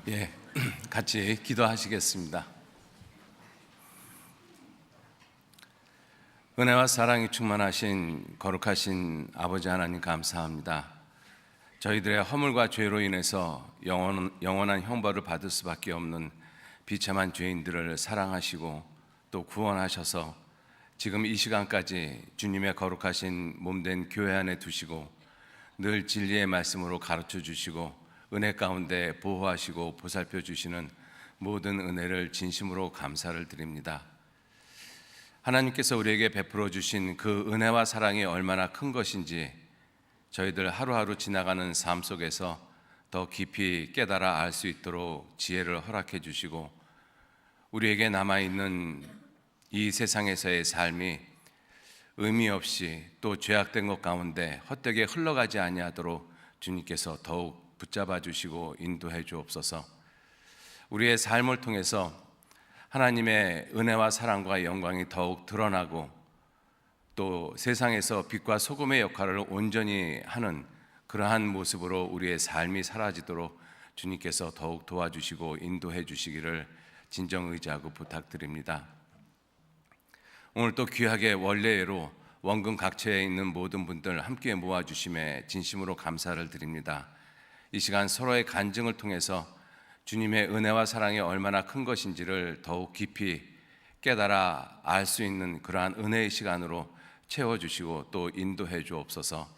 예, 같이 기도하시겠습니다. 은혜와 사랑이 충만하신 거룩하신 아버지 하나님 감사합니다. 저희들의 허물과 죄로 인해서 영원한 형벌을 받을 수밖에 없는 비참한 죄인들을 사랑하시고 또 구원하셔서 지금 이 시간까지 주님의 거룩하신 몸된 교회 안에 두시고 늘 진리의 말씀으로 가르쳐 주시고 은혜 가운데 보호하시고 보살펴 주시는 모든 은혜를 진심으로 감사를 드립니다. 하나님께서 우리에게 베풀어 주신 그 은혜와 사랑이 얼마나 큰 것인지 저희들 하루하루 지나가는 삶 속에서 더 깊이 깨달아 알 수 있도록 지혜를 허락해 주시고 우리에게 남아있는 이 세상에서의 삶이 의미 없이 또 죄악된 것 가운데 헛되게 흘러가지 아니하도록 주님께서 더욱 붙잡아 주시고 인도해 주옵소서. 우리의 삶을 통해서 하나님의 은혜와 사랑과 영광이 더욱 드러나고 또 세상에서 빛과 소금의 역할을 온전히 하는 그러한 모습으로 우리의 삶이 사라지도록 주님께서 더욱 도와주시고 인도해 주시기를 진정 의지하고 부탁드립니다. 오늘 또 귀하게 원래로 원금 각처에 있는 모든 분들 함께 모아주심에 진심으로 감사를 드립니다. 이 시간 서로의 간증을 통해서 주님의 은혜와 사랑이 얼마나 큰 것인지를 더욱 깊이 깨달아 알 수 있는 그러한 은혜의 시간으로 채워주시고 또 인도해 주옵소서.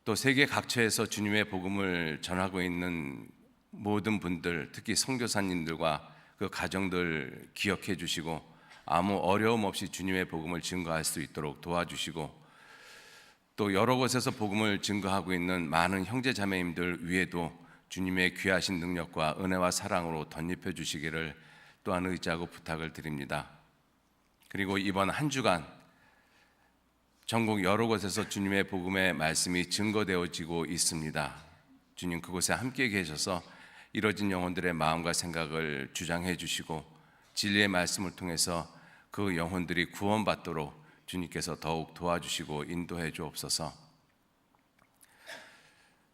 또 세계 각처에서 주님의 복음을 전하고 있는 모든 분들, 특히 선교사님들과 그 가정들 기억해 주시고 아무 어려움 없이 주님의 복음을 증거할 수 있도록 도와주시고 또 여러 곳에서 복음을 증거하고 있는 많은 형제 자매님들 위에도 주님의 귀하신 능력과 은혜와 사랑으로 덧입혀 주시기를 또한 의지하고 부탁을 드립니다. 그리고 이번 한 주간 전국 여러 곳에서 주님의 복음의 말씀이 증거되어지고 있습니다. 주님 그곳에 함께 계셔서 이뤄진 영혼들의 마음과 생각을 주장해 주시고 진리의 말씀을 통해서 그 영혼들이 구원받도록 주님께서 더욱 도와주시고 인도해 주옵소서.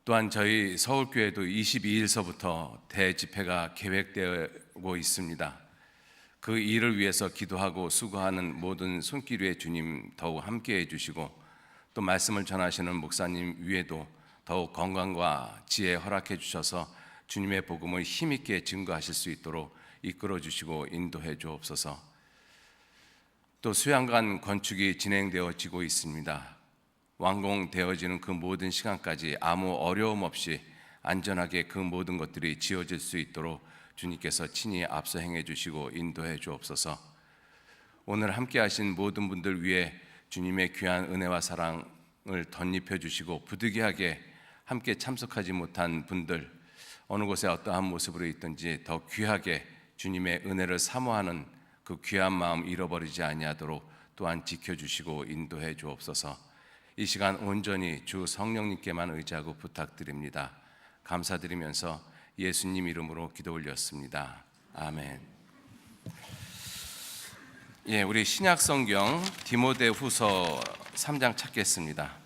또한 저희 서울교회도 22일서부터 대집회가 계획되고 있습니다. 그 일을 위해서 기도하고 수고하는 모든 손길 위에 주님 더욱 함께해 주시고 또 말씀을 전하시는 목사님 위에도 더욱 건강과 지혜 허락해 주셔서 주님의 복음을 힘있게 증거하실 수 있도록 이끌어 주시고 인도해 주옵소서. 또 수양관 건축이 진행되어지고 있습니다. 완공되어지는 그 모든 시간까지 아무 어려움 없이 안전하게 그 모든 것들이 지어질 수 있도록 주님께서 친히 앞서 행해 주시고 인도해 주옵소서. 오늘 함께 하신 모든 분들 위해 주님의 귀한 은혜와 사랑을 덧입혀 주시고 부득이하게 함께 참석하지 못한 분들 어느 곳에 어떠한 모습으로 있든지 더 귀하게 주님의 은혜를 사모하는 그 귀한 마음 잃어버리지 아니하도록 또한 지켜주시고 인도해 주옵소서. 이 시간 온전히 주 성령님께만 의지하고 부탁드립니다. 감사드리면서 예수님 이름으로 기도 올렸습니다. 아멘. 예, 우리 신약 성경 디모데후서 3장 찾겠습니다.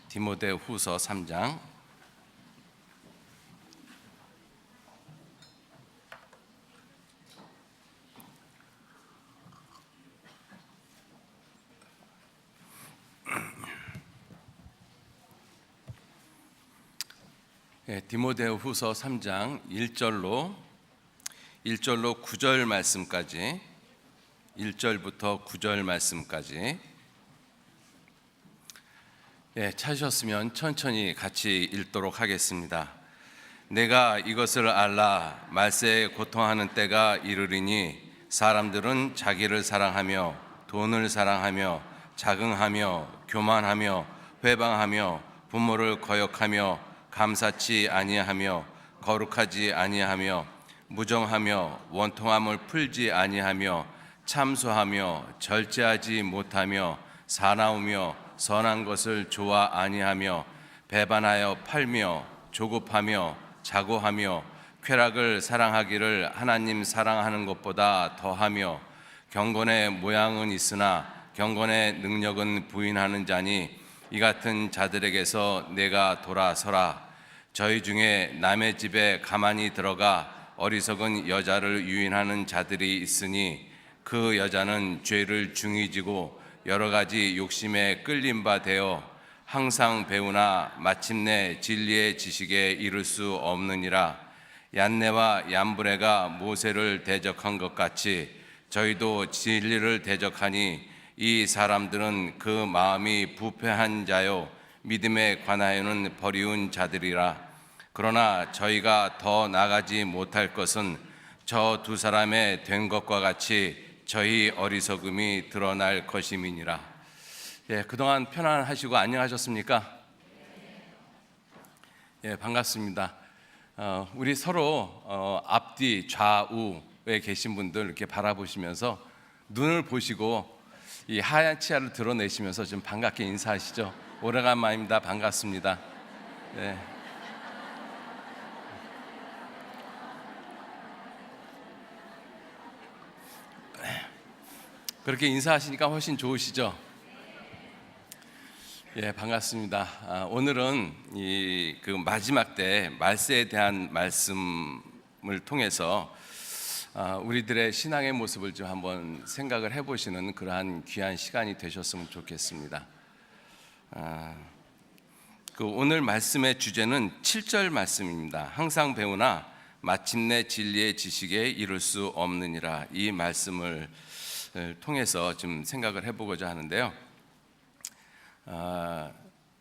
디모데후서 3장 디모데후서 3장 1절로 9절 말씀까지 1절부터 9절 말씀까지 찾으셨으면 천천히 같이 읽도록 하겠습니다. 내가 이것을 알라 말세에 고통하는 때가 이르리니 사람들은 자기를 사랑하며 돈을 사랑하며 자긍하며 교만하며 회방하며 부모를 거역하며 감사치 아니하며 거룩하지 아니하며 무정하며 원통함을 풀지 아니하며 참소하며 절제하지 못하며 사나우며 선한 것을 좋아 아니하며 배반하여 팔며 조급하며 자고하며 쾌락을 사랑하기를 하나님 사랑하는 것보다 더하며 경건의 모양은 있으나 경건의 능력은 부인하는 자니 이 같은 자들에게서 내가 돌아서라. 저희 중에 남의 집에 가만히 들어가 어리석은 여자를 유인하는 자들이 있으니 그 여자는 죄를 중히 지고 여러 가지 욕심에 끌린 바 되어 항상 배우나 마침내 진리의 지식에 이를 수 없느니라. 얀네와 얀브레가 모세를 대적한 것 같이 저희도 진리를 대적하니 이 사람들은 그 마음이 부패한 자요 믿음에 관하여는 버리운 자들이라. 그러나 저희가 더 나가지 못할 것은 저 두 사람의 된 것과 같이 저희 어리석음이 드러날 것임이니라. 그동안 편안하시고 안녕하셨습니까? 반갑습니다. 우리 서로 앞뒤 좌우에 계신 분들 이렇게 바라보시면서 눈을 보시고 이 하얀 치아를 드러내시면서 좀 반갑게 인사하시죠. 오래간만입니다. 반갑습니다. 네. 그렇게 인사하시니까 훨씬 좋으시죠? 반갑습니다. 오늘은 그 마지막 때 말세에 대한 말씀을 통해서 우리들의 신앙의 모습을 좀 한번 생각을 해보시는 그러한 귀한 시간이 되셨으면 좋겠습니다. 그 오늘 말씀의 주제는 7절 말씀입니다. 항상 배우나 마침내 진리의 지식에 이를 수 없느니라. 이 말씀을 통해서 좀 생각을 해보고자 하는데요.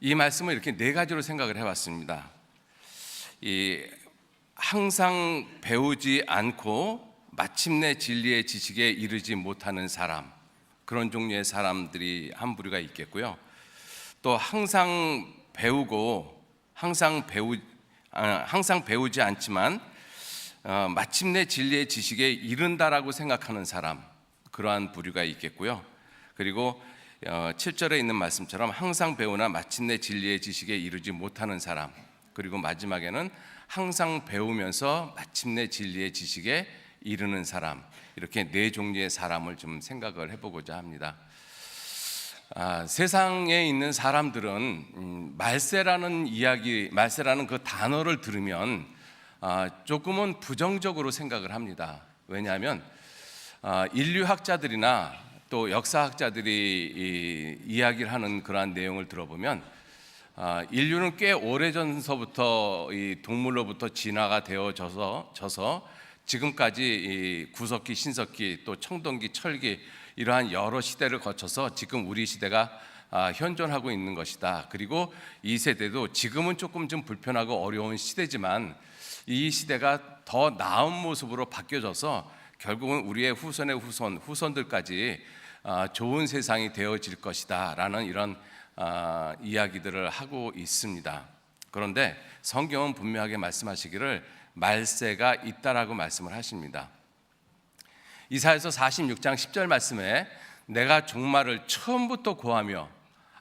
이 말씀을 이렇게 네 가지로 생각을 해봤습니다. 항상 배우지 않고 마침내 진리의 지식에 이르지 못하는 사람, 그런 종류의 사람들이 한 부류가 있겠고요. 또 항상 배우고 항상 배우지 않지만 마침내 진리의 지식에 이른다라고 생각하는 사람, 그러한 부류가 있겠고요. 그리고 7절에 있는 말씀처럼 항상 배우나 마침내 진리의 지식에 이르지 못하는 사람, 그리고 마지막에는 항상 배우면서 마침내 진리의 지식에 이르는 사람, 이렇게 네 종류의 사람을 좀 생각을 해보고자 합니다. 세상에 있는 사람들은 말세라는 이야기, 말세라는 그 단어를 들으면 조금은 부정적으로 생각을 합니다. 왜냐하면 인류학자들이나 또 역사학자들이 이야기를 하는 그러한 내용을 들어보면 인류는 꽤 오래전서부터 이 동물로부터 진화가 되어져서 지금까지 이 구석기, 신석기, 또 청동기, 철기 이러한 여러 시대를 거쳐서 지금 우리 시대가 현존하고 있는 것이다. 그리고 이 세대도 지금은 조금 좀 불편하고 어려운 시대지만 이 시대가 더 나은 모습으로 바뀌어져서 결국은 우리의 후손의 후손들까지 좋은 세상이 되어질 것이다 라는 이런 이야기들을 하고 있습니다. 그런데 성경은 분명하게 말씀하시기를 말세가 있다라고 말씀을 하십니다. 이사야서 46장 10절 말씀에 내가 종말을 처음부터 고하며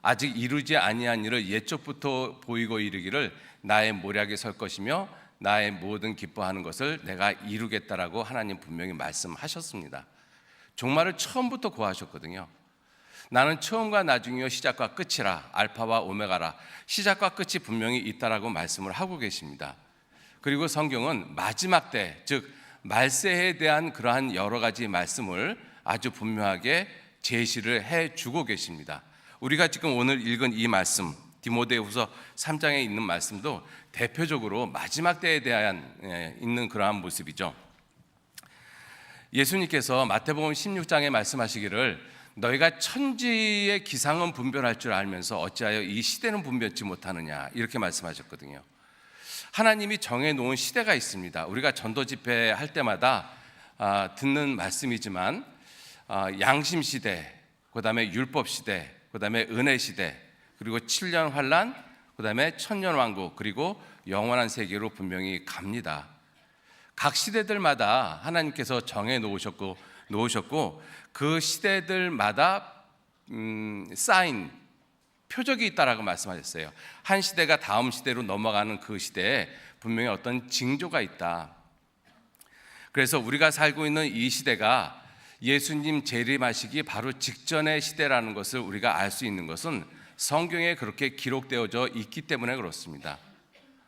아직 이루지 아니한 일을 옛적부터 보이고 이르기를 나의 모략에 설 것이며 나의 모든 기뻐하는 것을 내가 이루겠다라고 하나님 분명히 말씀하셨습니다. 종말을 처음부터 고하셨거든요. 나는 처음과 나중이요 시작과 끝이라, 알파와 오메가라, 시작과 끝이 분명히 있다라고 말씀을 하고 계십니다. 그리고 성경은 마지막 때, 즉 말세에 대한 그러한 여러 가지 말씀을 아주 분명하게 제시를 해주고 계십니다. 우리가 지금 오늘 읽은 이 말씀, 디모데후서 3장에 있는 말씀도 대표적으로 마지막 때에 대한 있는 그러한 모습이죠. 예수님께서 마태복음 16장에 말씀하시기를 너희가 천지의 기상은 분별할 줄 알면서 어찌하여 이 시대는 분별치 못하느냐, 이렇게 말씀하셨거든요. 하나님이 정해놓은 시대가 있습니다. 우리가 전도 집회할 때마다 듣는 말씀이지만 양심 시대, 그 다음에 율법 시대, 그 다음에 은혜 시대, 그리고 7년 환란, 그 다음에 천년 왕국, 그리고 영원한 세계로 분명히 갑니다. 각 시대들마다 하나님께서 정해 놓으셨고 그 시대들마다 사인, 표적이 있다라고 말씀하셨어요. 한 시대가 다음 시대로 넘어가는 그 시대에 분명히 어떤 징조가 있다. 그래서 우리가 살고 있는 이 시대가 예수님 재림하시기 바로 직전의 시대라는 것을 우리가 알 수 있는 것은 성경에 그렇게 기록되어져 있기 때문에 그렇습니다.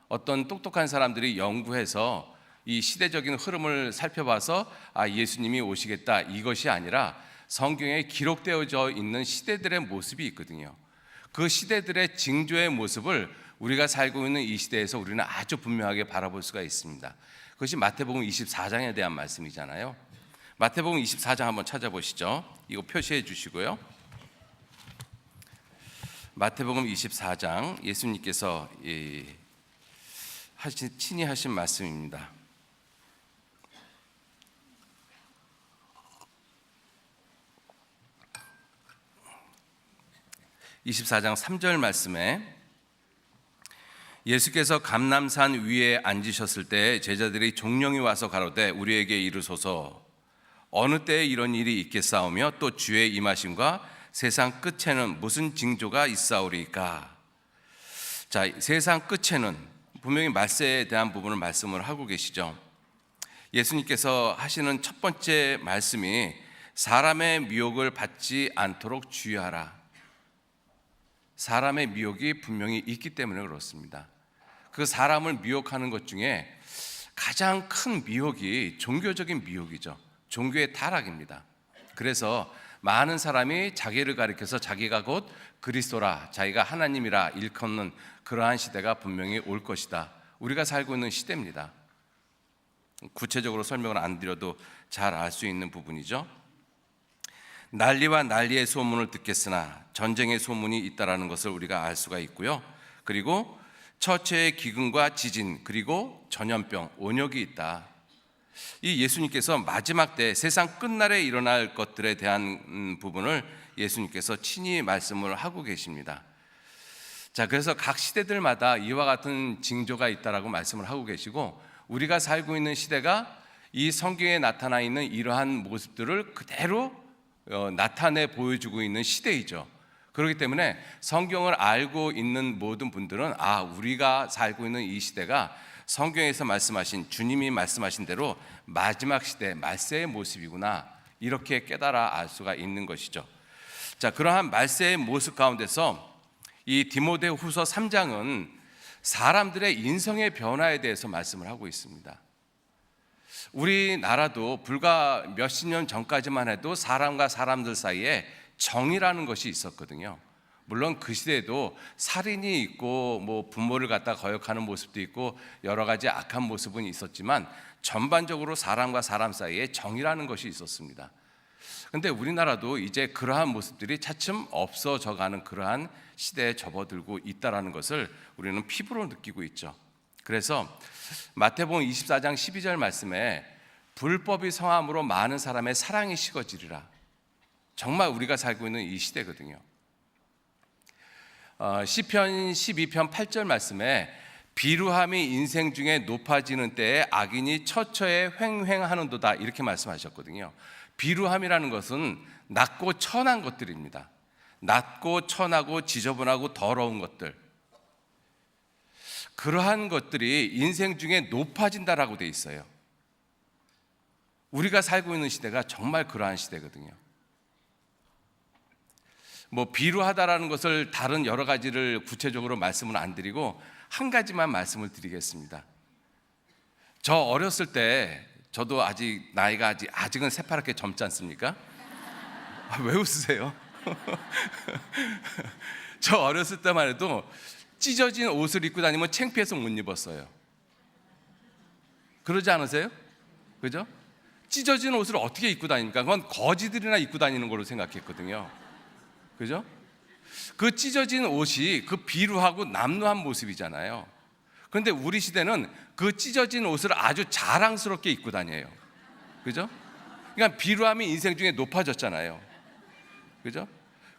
어떤 똑똑한 사람들이 연구해서 이 시대적인 흐름을 살펴봐서 예수님이 오시겠다 이것이 아니라 성경에 기록되어져 있는 시대들의 모습이 있거든요. 그 시대들의 징조의 모습을 우리가 살고 있는 이 시대에서 우리는 아주 분명하게 바라볼 수가 있습니다. 그것이 마태복음 24장에 대한 말씀이잖아요. 마태복음 24장 한번 찾아보시죠. 이거 표시해 주시고요. 마태복음 24장 예수님께서 친히 하신 말씀입니다. 24장 3절 말씀에 예수께서 감람산 위에 앉으셨을 때 제자들이 종령이 와서 가로되 우리에게 이르소서 어느 때에 이런 일이 있겠사오며 또 주의 임하심과 세상 끝에는 무슨 징조가 있사오리까. 자, 세상 끝에는 분명히 말세에 대한 부분을 말씀을 하고 계시죠. 예수님께서 하시는 첫 번째 말씀이 사람의 미혹을 받지 않도록 주의하라. 사람의 미혹이 분명히 있기 때문에 그렇습니다. 그 사람을 미혹하는 것 중에 가장 큰 미혹이 종교적인 미혹이죠. 종교의 타락입니다. 그래서 많은 사람이 자기를 가리켜서 자기가 곧 그리스도라, 자기가 하나님이라 일컫는 그러한 시대가 분명히 올 것이다. 우리가 살고 있는 시대입니다. 구체적으로 설명을 안 드려도 잘 알 수 있는 부분이죠. 난리와 난리의 소문을 듣겠으나 전쟁의 소문이 있다라는 것을 우리가 알 수가 있고요. 그리고 처처의 기근과 지진, 그리고 전염병, 온역이 있다. 이 예수님께서 마지막 때 세상 끝날에 일어날 것들에 대한 부분을 예수님께서 친히 말씀을 하고 계십니다. 자, 그래서 각 시대들마다 이와 같은 징조가 있다라고 말씀을 하고 계시고, 우리가 살고 있는 시대가 이 성경에 나타나 있는 이러한 모습들을 그대로 나타내 보여주고 있는 시대이죠. 그렇기 때문에 성경을 알고 있는 모든 분들은 우리가 살고 있는 이 시대가 성경에서 말씀하신, 주님이 말씀하신 대로 마지막 시대 말세의 모습이구나, 이렇게 깨달아 알 수가 있는 것이죠. 자, 그러한 말세의 모습 가운데서 이 디모데후서 3장은 사람들의 인성의 변화에 대해서 말씀을 하고 있습니다. 우리나라도 불과 몇십 년 전까지만 해도 사람과 사람들 사이에 정이라는 것이 있었거든요. 물론 그 시대에도 살인이 있고 부모를 갖다 거역하는 모습도 있고 여러 가지 악한 모습은 있었지만 전반적으로 사람과 사람 사이에 정이라는 것이 있었습니다. 그런데 우리나라도 이제 그러한 모습들이 차츰 없어져 가는 그러한 시대에 접어들고 있다는 것을 우리는 피부로 느끼고 있죠. 그래서 마태복음 24장 12절 말씀에 불법이 성함으로 많은 사람의 사랑이 식어지리라. 정말 우리가 살고 있는 이 시대거든요. 시편 12편 8절 말씀에 비루함이 인생 중에 높아지는 때에 악인이 처처에 횡행하는도다, 이렇게 말씀하셨거든요. 비루함이라는 것은 낮고 천한 것들입니다. 낮고 천하고 지저분하고 더러운 것들, 그러한 것들이 인생 중에 높아진다라고 돼 있어요. 우리가 살고 있는 시대가 정말 그러한 시대거든요. 비루하다라는 것을 다른 여러 가지를 구체적으로 말씀을 안 드리고 한 가지만 말씀을 드리겠습니다. 저 어렸을 때, 저도 아직 나이가 아직은 새파랗게 젊지 않습니까? 왜 웃으세요? 저 어렸을 때만 해도 찢어진 옷을 입고 다니면 창피해서 못 입었어요. 그러지 않으세요? 그죠? 찢어진 옷을 어떻게 입고 다닙니까? 그건 거지들이나 입고 다니는 걸로 생각했거든요. 그죠? 그 찢어진 옷이 그 비루하고 남루한 모습이잖아요. 그런데 우리 시대는 그 찢어진 옷을 아주 자랑스럽게 입고 다녀요. 그죠? 그러니까 비루함이 인생 중에 높아졌잖아요. 그죠?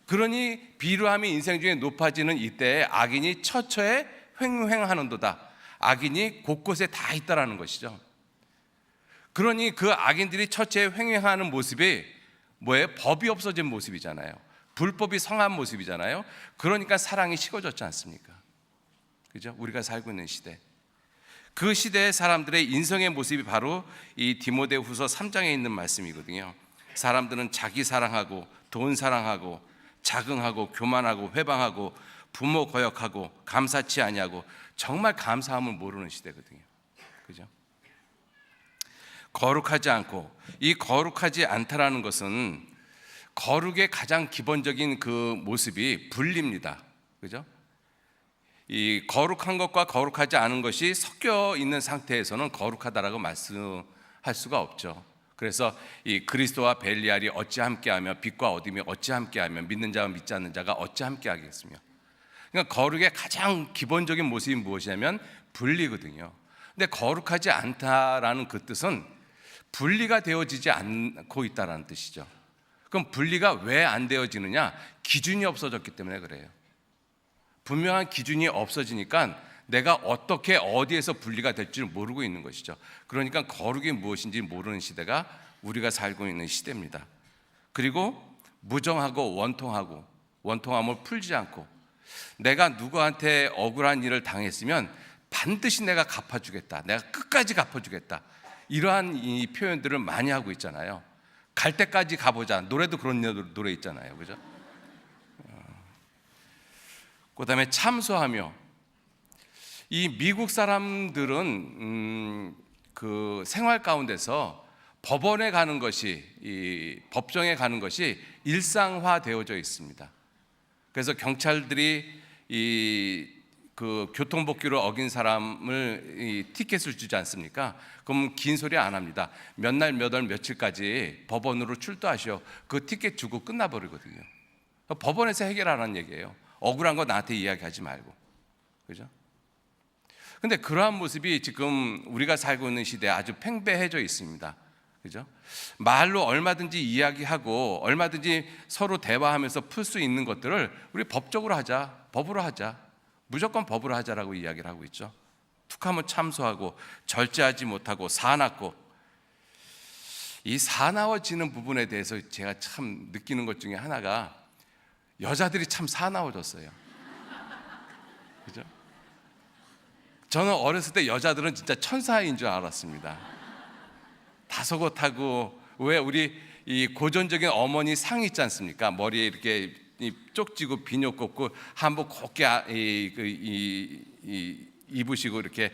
그러니 비루함이 인생 중에 높아지는 이때에 악인이 처처에 횡행하는도다. 악인이 곳곳에 다 있다라는 것이죠. 그러니 그 악인들이 처처에 횡행하는 모습이 뭐예요? 법이 없어진 모습이잖아요. 불법이 성한 모습이잖아요. 그러니까 사랑이 식어졌지 않습니까? 그죠? 우리가 살고 있는 시대, 그 시대의 사람들의 인성의 모습이 바로 이 디모데후서 3장에 있는 말씀이거든요. 사람들은 자기 사랑하고 돈 사랑하고 자긍하고 교만하고 회방하고 부모 거역하고 감사치 아니하고 정말 감사함을 모르는 시대거든요. 그죠? 거룩하지 않고, 이 거룩하지 않다라는 것은 거룩의 가장 기본적인 그 모습이 분리입니다. 그죠? 이 거룩한 것과 거룩하지 않은 것이 섞여 있는 상태에서는 거룩하다라고 말씀할 수가 없죠. 그래서 이 그리스도와 벨리알이 어찌 함께하며 빛과 어둠이 어찌 함께하며 믿는 자와 믿지 않는 자가 어찌 함께하겠으며. 그러니까 거룩의 가장 기본적인 모습이 무엇이냐면 분리거든요. 근데 거룩하지 않다라는 그 뜻은 분리가 되어지지 않고 있다라는 뜻이죠. 그럼 분리가 왜 안 되어지느냐? 기준이 없어졌기 때문에 그래요. 분명한 기준이 없어지니까 내가 어떻게 어디에서 분리가 될지를 모르고 있는 것이죠. 그러니까 거룩이 무엇인지 모르는 시대가 우리가 살고 있는 시대입니다. 그리고 무정하고 원통함을 풀지 않고, 내가 누구한테 억울한 일을 당했으면 반드시 내가 갚아주겠다, 내가 끝까지 갚아주겠다, 이러한 이 표현들을 많이 하고 있잖아요. 갈 때까지 가보자, 노래도 그런 노래 있잖아요. 그죠? 그 다음에 참소하며, 이 미국 사람들은 그 생활 가운데서 법원에 가는 것이, 이 법정에 가는 것이 일상화되어져 있습니다. 그래서 경찰들이 이 그 교통법규를 어긴 사람을 이 티켓을 주지 않습니까? 그럼 긴 소리 안 합니다. 몇 날 몇 월 며칠까지 법원으로 출두하시오. 그 티켓 주고 끝나버리거든요. 법원에서 해결하라는 얘기예요. 억울한 거 나한테 이야기하지 말고. 그죠? 근데 그러한 모습이 지금 우리가 살고 있는 시대에 아주 팽배해져 있습니다. 그죠? 말로 얼마든지 이야기하고 얼마든지 서로 대화하면서 풀 수 있는 것들을 우리 법적으로 하자, 법으로 하자, 무조건 법으로 하자라고 이야기를 하고 있죠. 툭하면 참소하고, 절제하지 못하고, 사납고. 이 사나워지는 부분에 대해서 제가 참 느끼는 것 중에 하나가, 여자들이 참 사나워졌어요. 그죠? 저는 어렸을 때 여자들은 진짜 천사인 줄 알았습니다. 다소곳하고, 왜 우리 이 고전적인 어머니 상 있지 않습니까? 머리에 이렇게 쪽지고 비녀 꽂고 한복 곱게 입으시고 이렇게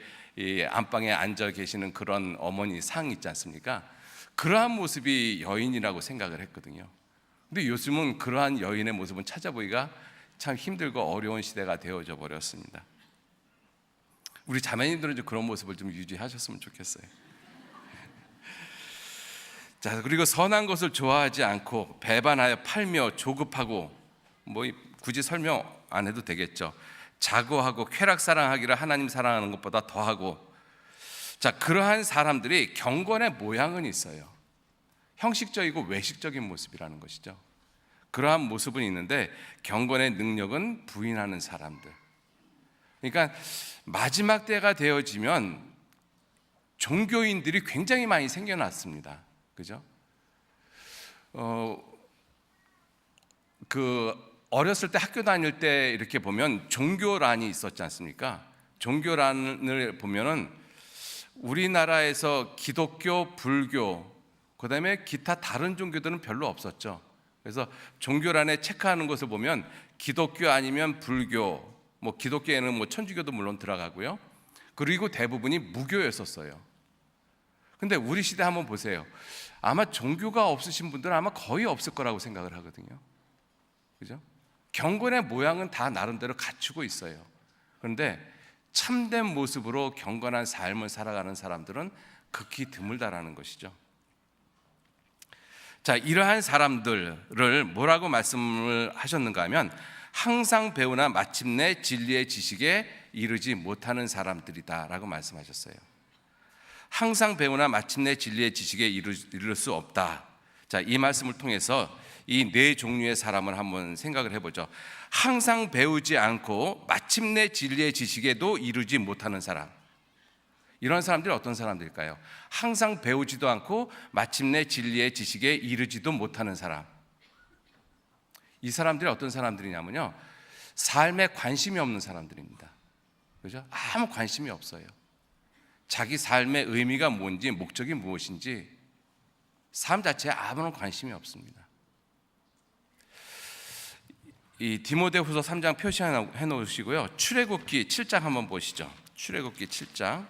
안방에 앉아 계시는 그런 어머니 상 있지 않습니까? 그러한 모습이 여인이라고 생각을 했거든요. 근데 요즘은 그러한 여인의 모습은 찾아보기가 참 힘들고 어려운 시대가 되어져 버렸습니다. 우리 자매님들은 좀 그런 모습을 좀 유지하셨으면 좋겠어요. 자, 그리고 선한 것을 좋아하지 않고 배반하여 팔며 조급하고, 뭐 굳이 설명 안 해도 되겠죠. 자고하고 쾌락 사랑하기를 하나님 사랑하는 것보다 더하고. 자, 그러한 사람들이 경건의 모양은 있어요. 형식적이고 외식적인 모습이라는 것이죠. 그러한 모습은 있는데 경건의 능력은 부인하는 사람들. 그러니까 마지막 때가 되어지면 종교인들이 굉장히 많이 생겨났습니다. 그죠? 어렸을 때 학교 다닐 때 이렇게 보면 종교란이 있었지 않습니까? 종교란을 보면은 우리나라에서 기독교, 불교, 그 다음에 기타 다른 종교들은 별로 없었죠. 그래서 종교란에 체크하는 것을 보면 기독교 아니면 불교, 뭐 기독교에는 뭐 천주교도 물론 들어가고요. 그리고 대부분이 무교였었어요. 근데 우리 시대 한번 보세요. 아마 종교가 없으신 분들은 아마 거의 없을 거라고 생각을 하거든요. 그죠? 경건의 모양은 다 나름대로 갖추고 있어요. 그런데 참된 모습으로 경건한 삶을 살아가는 사람들은 극히 드물다라는 것이죠. 자, 이러한 사람들을 뭐라고 말씀을 하셨는가 하면 항상 배우나 마침내 진리의 지식에 이르지 못하는 사람들이다라고 말씀하셨어요. 항상 배우나 마침내 진리의 지식에 이를 수 없다. 자, 이 말씀을 통해서 이 네 종류의 사람을 한번 생각을 해보죠. 항상 배우지 않고 마침내 진리의 지식에도 이르지 못하는 사람. 이런 사람들이 어떤 사람들일까요? 항상 배우지도 않고 마침내 진리의 지식에 이르지도 못하는 사람. 이 사람들이 어떤 사람들이냐면요, 삶에 관심이 없는 사람들입니다. 그죠? 아무 관심이 없어요. 자기 삶의 의미가 뭔지, 목적이 무엇인지 삶 자체에 아무런 관심이 없습니다. 이 디모데후서 3장 표시해 놓으시고요. 출애굽기 7장 한번 보시죠. 출애굽기 7장.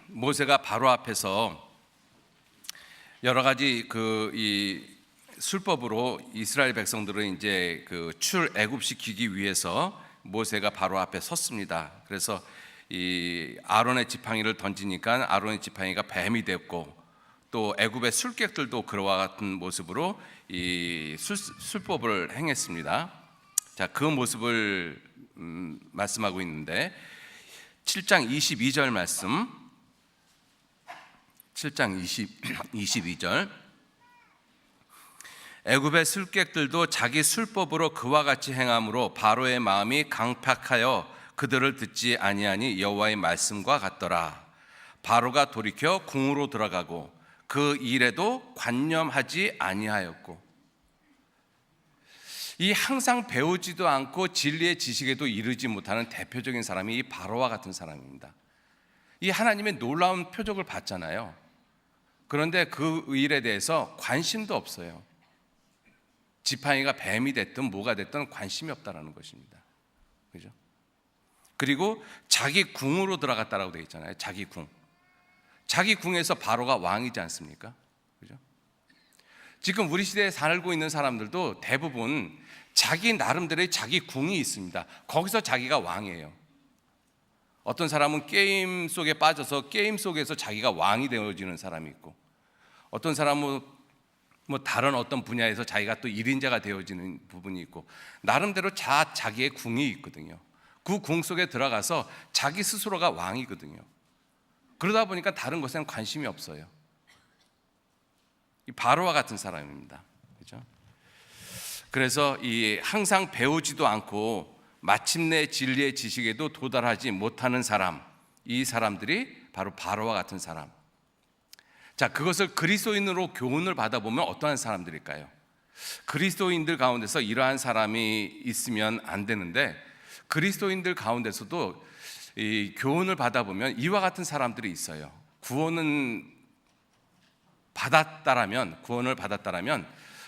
모세가 바로 앞에서 여러 가지 이 술법으로 이스라엘 백성들은 이제 그 출애굽시키기 위해서 모세가 바로 앞에 섰습니다. 그래서 이 아론의 지팡이를 던지니까 아론의 지팡이가 뱀이 됐고, 또 애굽의 술객들도 그와 같은 모습으로 이 술법을 행했습니다. 자, 그 모습을 말씀하고 있는데 7장 22절 말씀, 7장 22절. 애굽의 술객들도 자기 술법으로 그와 같이 행함으로 바로의 마음이 강팍하여 그들을 듣지 아니하니 여호와의 말씀과 같더라. 바로가 돌이켜 궁으로 들어가고 그 일에도 관념하지 아니하였고. 이 항상 배우지도 않고 진리의 지식에도 이르지 못하는 대표적인 사람이 이 바로와 같은 사람입니다. 이 하나님의 놀라운 표적을 봤잖아요. 그런데 그 일에 대해서 관심도 없어요. 지팡이가 뱀이 됐든 뭐가 됐든 관심이 없다라는 것입니다. 그죠? 그리고 자기 궁으로 들어갔다라고 되어 있잖아요. 자기 궁. 자기 궁에서 바로가 왕이지 않습니까? 그죠? 지금 우리 시대에 살고 있는 사람들도 대부분 자기 나름대로의 자기 궁이 있습니다. 거기서 자기가 왕이에요. 어떤 사람은 게임 속에 빠져서 게임 속에서 자기가 왕이 되어지는 사람이 있고, 어떤 사람은 뭐 다른 어떤 분야에서 자기가 또 1인자가 되어지는 부분이 있고, 나름대로 자기의 궁이 있거든요. 그 궁 속에 들어가서 자기 스스로가 왕이거든요. 그러다 보니까 다른 것에는 관심이 없어요. 이 바로와 같은 사람입니다. 그렇죠? 그래서 이 항상 배우지도 않고 마침내 진리의 지식에도 도달하지 못하는 사람, 이 사람들이 바로 바로와 같은 사람. 자, 그것을 그리스도인으로 교훈을 받아보면 어떠한 사람들일까요? 그리스도인들 가운데서 이러한 사람이 있으면 안 되는데, 그리스도인들 가운데서도 이 교훈을 받아보면 이와 같은 사람들이 있어요. 구원을 받았다라면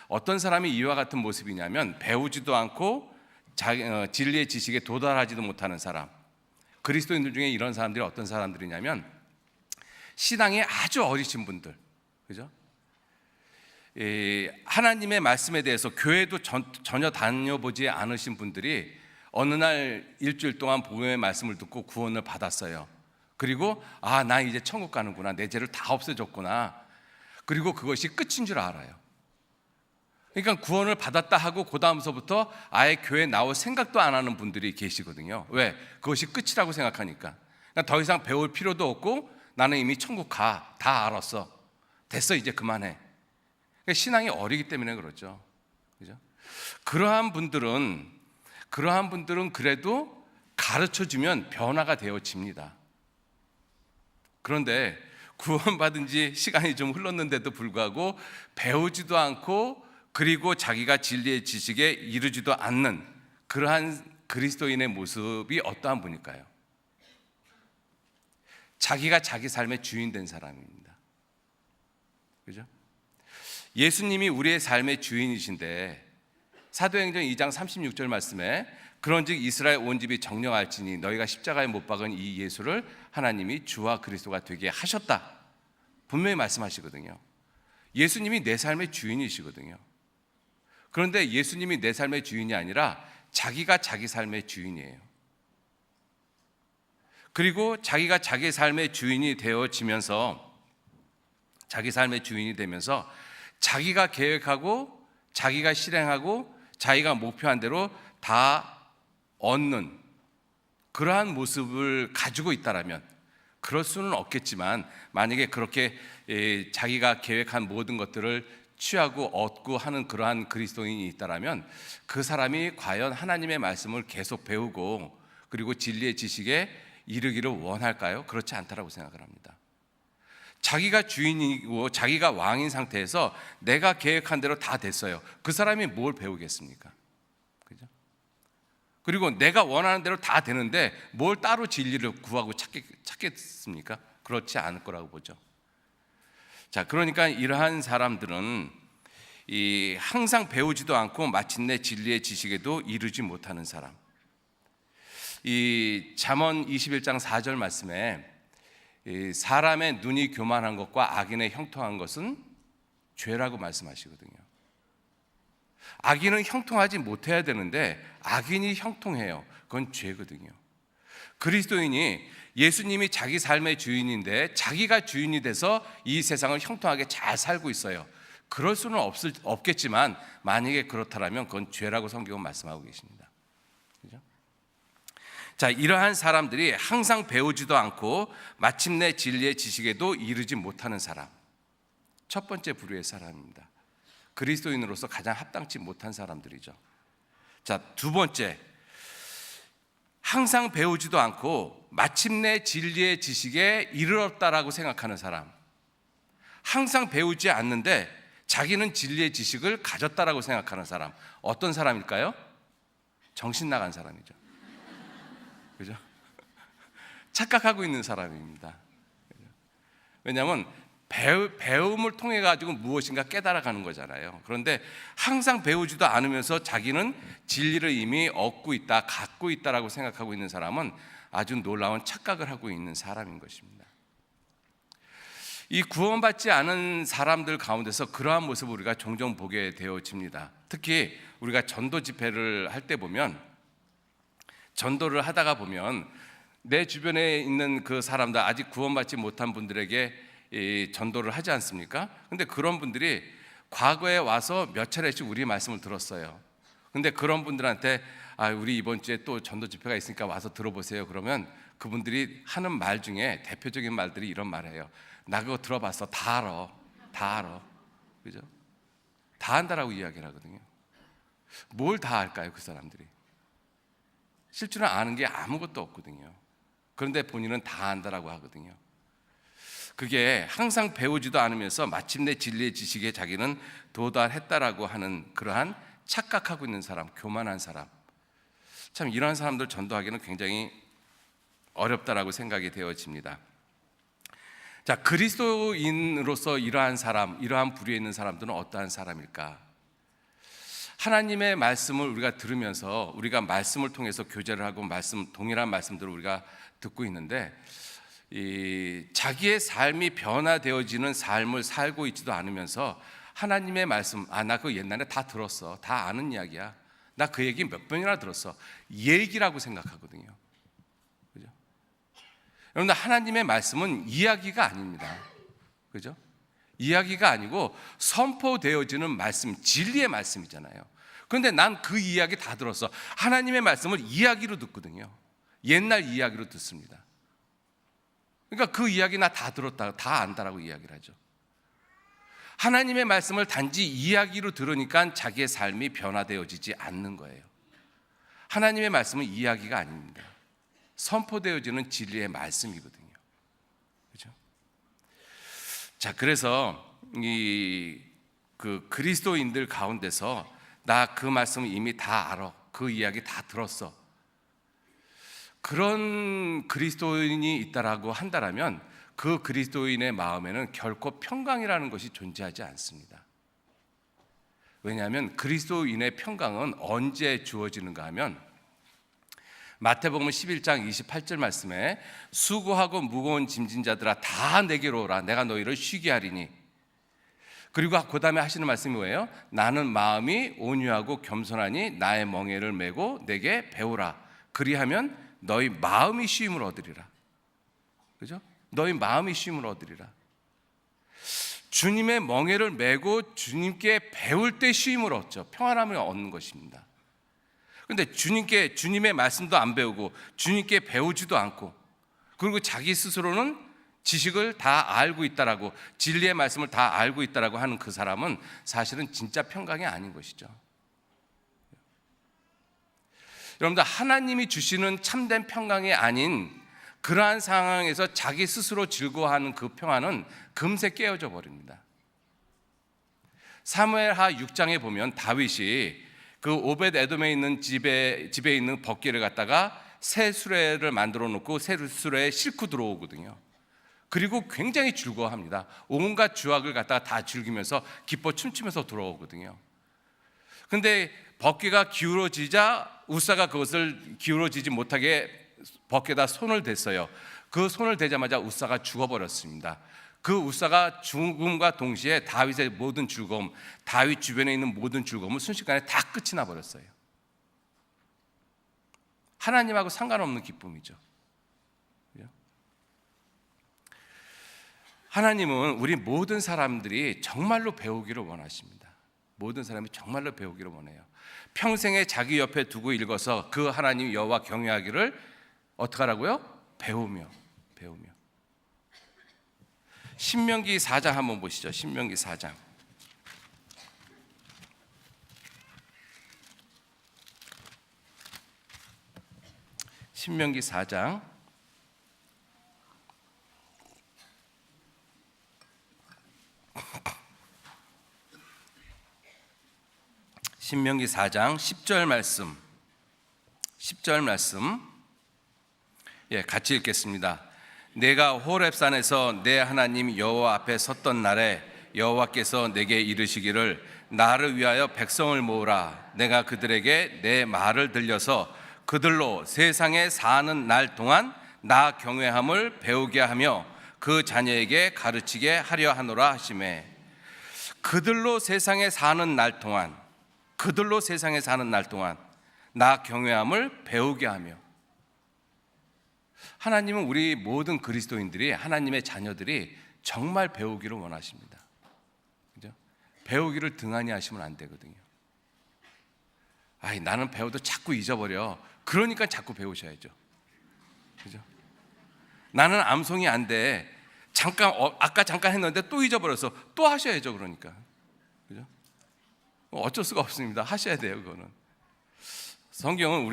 어떤 사람이 이와 같은 모습이냐면, 배우지도 않고 진리의 지식에 도달하지도 못하는 사람. 그리스도인들 중에 이런 사람들이 어떤 사람들이냐면, 신앙이 아주 어리신 분들, 그죠? 하나님의 말씀에 대해서 교회도 전혀 다녀보지 않으신 분들이 어느 날 일주일 동안 복음의 말씀을 듣고 구원을 받았어요. 그리고 나 이제 천국 가는구나, 내 죄를 다 없애줬구나, 그리고 그것이 끝인 줄 알아요. 그러니까 구원을 받았다 하고 그 다음서부터 아예 교회에 나올 생각도 안 하는 분들이 계시거든요. 왜? 그것이 끝이라고 생각하니까. 그러니까 더 이상 배울 필요도 없고, 나는 이미 천국 가, 다 알았어, 됐어, 이제 그만해. 그러니까 신앙이 어리기 때문에 그렇죠. 그죠? 그러한 분들은 그래도 가르쳐주면 변화가 되어집니다. 그런데 구원받은 지 시간이 좀 흘렀는데도 불구하고 배우지도 않고, 그리고 자기가 진리의 지식에 이르지도 않는 그러한 그리스도인의 모습이 어떠한 분일까요? 자기가 자기 삶의 주인 된 사람입니다. 그죠? 예수님이 우리의 삶의 주인이신데, 사도행전 2장 36절 말씀에 그런즉 이스라엘 온 집이 정령할지니 너희가 십자가에 못 박은 이 예수를 하나님이 주와 그리스도가 되게 하셨다, 분명히 말씀하시거든요. 예수님이 내 삶의 주인이시거든요. 그런데 예수님이 내 삶의 주인이 아니라 자기가 자기 삶의 주인이에요. 그리고 자기가 자기 삶의 주인이 되어지면서, 자기가 계획하고 자기가 실행하고 자기가 목표한 대로 다 얻는 그러한 모습을 가지고 있다라면, 그럴 수는 없겠지만, 만약에 그렇게 자기가 계획한 모든 것들을 취하고 얻고 하는 그러한 그리스도인이 있다라면, 그 사람이 과연 하나님의 말씀을 계속 배우고 그리고 진리의 지식에 이르기를 원할까요? 그렇지 않다라고 생각을 합니다. 자기가 주인이고 자기가 왕인 상태에서 내가 계획한 대로 다 됐어요. 그 사람이 뭘 배우겠습니까? 그죠? 그리고 내가 원하는 대로 다 되는데 뭘 따로 진리를 구하고 찾겠습니까? 그렇지 않을 거라고 보죠. 자, 그러니까 이러한 사람들은 항상 배우지도 않고 마침내 진리의 지식에도 이르지 못하는 사람. 이 잠언 21장 4절 말씀에 사람의 눈이 교만한 것과 악인의 형통한 것은 죄라고 말씀하시거든요. 악인은 형통하지 못해야 되는데 악인이 형통해요. 그건 죄거든요. 그리스도인이 예수님이 자기 삶의 주인인데 자기가 주인이 돼서 이 세상을 형통하게 잘 살고 있어요. 그럴 수는 없겠지만 만약에 그렇다면 그건 죄라고 성경은 말씀하고 계십니다. 그죠? 자, 이러한 사람들이 항상 배우지도 않고 마침내 진리의 지식에도 이르지 못하는 사람, 첫 번째 부류의 사람입니다. 그리스도인으로서 가장 합당치 못한 사람들이죠. 자, 두 번째, 항상 배우지도 않고 마침내 진리의 지식에 이르렀다라고 생각하는 사람. 항상 배우지 않는데 자기는 진리의 지식을 가졌다라고 생각하는 사람. 어떤 사람일까요? 정신 나간 사람이죠. 그죠? 착각하고 있는 사람입니다. 왜냐하면 배움을 통해 가지고 무엇인가 깨달아가는 거잖아요. 그런데 항상 배우지도 않으면서 자기는 진리를 이미 얻고 있다, 갖고 있다라고 생각하고 있는 사람은 아주 놀라운 착각을 하고 있는 사람인 것입니다. 이 구원받지 않은 사람들 가운데서 그러한 모습을 우리가 종종 보게 되어집니다. 특히 우리가 전도 집회를 할 때 보면, 전도를 하다가 보면 내 주변에 있는 그 사람들, 아직 구원받지 못한 분들에게 전도를 하지 않습니까? 근데 그런 분들이 과거에 와서 몇 차례씩 우리 말씀을 들었어요. 근데 그런 분들한테 우리 이번 주에 또 전도 집회가 있으니까 와서 들어보세요. 그러면 그분들이 하는 말 중에 대표적인 말들이 이런 말이에요. 나 그거 들어봤어. 다 알아. 그죠? 다 안다라고 이야기를 하거든요. 뭘 다 알까요, 그 사람들이? 실제로 아는 게 아무것도 없거든요. 그런데 본인은 다 안다라고 하거든요. 그게 항상 배우지도 않으면서 마침내 진리의 지식에 자기는 도달했다라고 하는 그러한 착각하고 있는 사람, 교만한 사람. 참 이러한 사람들 전도하기는 굉장히 어렵다라고 생각이 되어집니다. 자, 그리스도인으로서 이러한 사람, 이러한 부류에 있는 사람들은 어떠한 사람일까? 하나님의 말씀을 우리가 들으면서 우리가 말씀을 통해서 교제를 하고 동일한 말씀들을 우리가 듣고 있는데 자기의 삶이 변화되어지는 삶을 살고 있지도 않으면서 하나님의 말씀, 나 그거 옛날에 다 들었어. 다 아는 이야기야. 나 그 얘기 몇 번이나 들었어. 얘기라고 생각하거든요. 그죠? 여러분들, 하나님의 말씀은 이야기가 아닙니다. 그죠? 이야기가 아니고 선포되어지는 말씀, 진리의 말씀이잖아요. 그런데 난 그 이야기 다 들었어. 하나님의 말씀을 이야기로 듣거든요. 옛날 이야기로 듣습니다. 그러니까 그 이야기 나 다 들었다, 다 안다라고 이야기를 하죠. 하나님의 말씀을 단지 이야기로 들으니까 자기의 삶이 변화되어지지 않는 거예요. 하나님의 말씀은 이야기가 아닙니다. 선포되어지는 진리의 말씀이거든요. 그렇죠? 자, 그래서 그 그리스도인들 가운데서 나 그 말씀을 이미 다 알아, 그 이야기 다 들었어, 그런 그리스도인이 있다라고 한다면 그 그리스도인의 마음에는 결코 평강이라는 것이 존재하지 않습니다. 왜냐하면 그리스도인의 평강은 언제 주어지는가 하면 마태복음 11장 28절 말씀에 수고하고 무거운 짐진 자들아 다 내게로 오라, 내가 너희를 쉬게 하리니. 그리고 그 다음에 하시는 말씀이 뭐예요? 나는 마음이 온유하고 겸손하니 나의 멍에를 메고 내게 배우라. 그리하면 너희 마음이 쉼을 얻으리라. 그죠? 너희 마음이 쉼을 얻으리라. 주님의 멍에를 메고 주님께 배울 때 쉼을 얻죠. 평안함을 얻는 것입니다. 그런데 주님의 말씀도 안 배우고 주님께 배우지도 않고, 그리고 자기 스스로는 지식을 다 알고 있다라고, 진리의 말씀을 다 알고 있다라고 하는 그 사람은 사실은 진짜 평강이 아닌 것이죠. 여러분들, 하나님이 주시는 참된 평강이 아닌 그러한 상황에서 자기 스스로 즐거워하는 그 평안은 금세 깨어져 버립니다. 사무엘하 6장에 보면 다윗이 그 오벳 에돔에 있는 집에 있는 벗기를 갖다가 새 수레를 만들어 놓고 새 수레에 싣고 들어오거든요. 그리고 굉장히 즐거워합니다. 온갖 주악을 갖다가 다 즐기면서 기뻐 춤추면서 돌아오거든요. 근데 벗기가 기울어지자 우사가 그것을 기울어지지 못하게 벗기에다 손을 댔어요. 그 손을 대자마자 우사가 죽어버렸습니다. 그 우사가 죽음과 동시에 다윗의 모든 즐거움, 다윗 주변에 있는 모든 즐거움은 순식간에 다 끝이 나버렸어요. 하나님하고 상관없는 기쁨이죠. 하나님은 우리 모든 사람들이 정말로 배우기를 원하십니다. 모든 사람이 정말로 배우기를 원해요. 평생에 자기 옆에 두고 읽어서 그 하나님 여호와 경외하기를 어떻게 하라고요? 배우며. 신명기 4장 한번 보시죠. 신명기 4장. 신명기 4장. 신명기 4장 10절 말씀. 10절 말씀. 같이 읽겠습니다. 내가 호렙산에서 내 하나님 여호와 앞에 섰던 날에 여호와께서 내게 이르시기를 나를 위하여 백성을 모으라. 내가 그들에게 내 말을 들려서 그들로 세상에 사는 날 동안 나 경외함을 배우게 하며 그 자녀에게 가르치게 하려 하노라 하시매. 그들로 세상에 사는 날 동안 나 경외함을 배우게 하며. 하나님은 우리 모든 그리스도인들이, 하나님의 자녀들이 정말 배우기를 원하십니다. 그죠? 배우기를 등한히 하시면 안 되거든요. 나는 배워도 자꾸 잊어버려. 그러니까 자꾸 배우셔야죠. 그죠? 나는 암송이 안 돼. 아까 잠깐 했는데 또 잊어버려서 또 하셔야죠. 그러니까. 그죠? 어쩔 수가 없습니다. 하셔야 돼요. 그거는. 성경은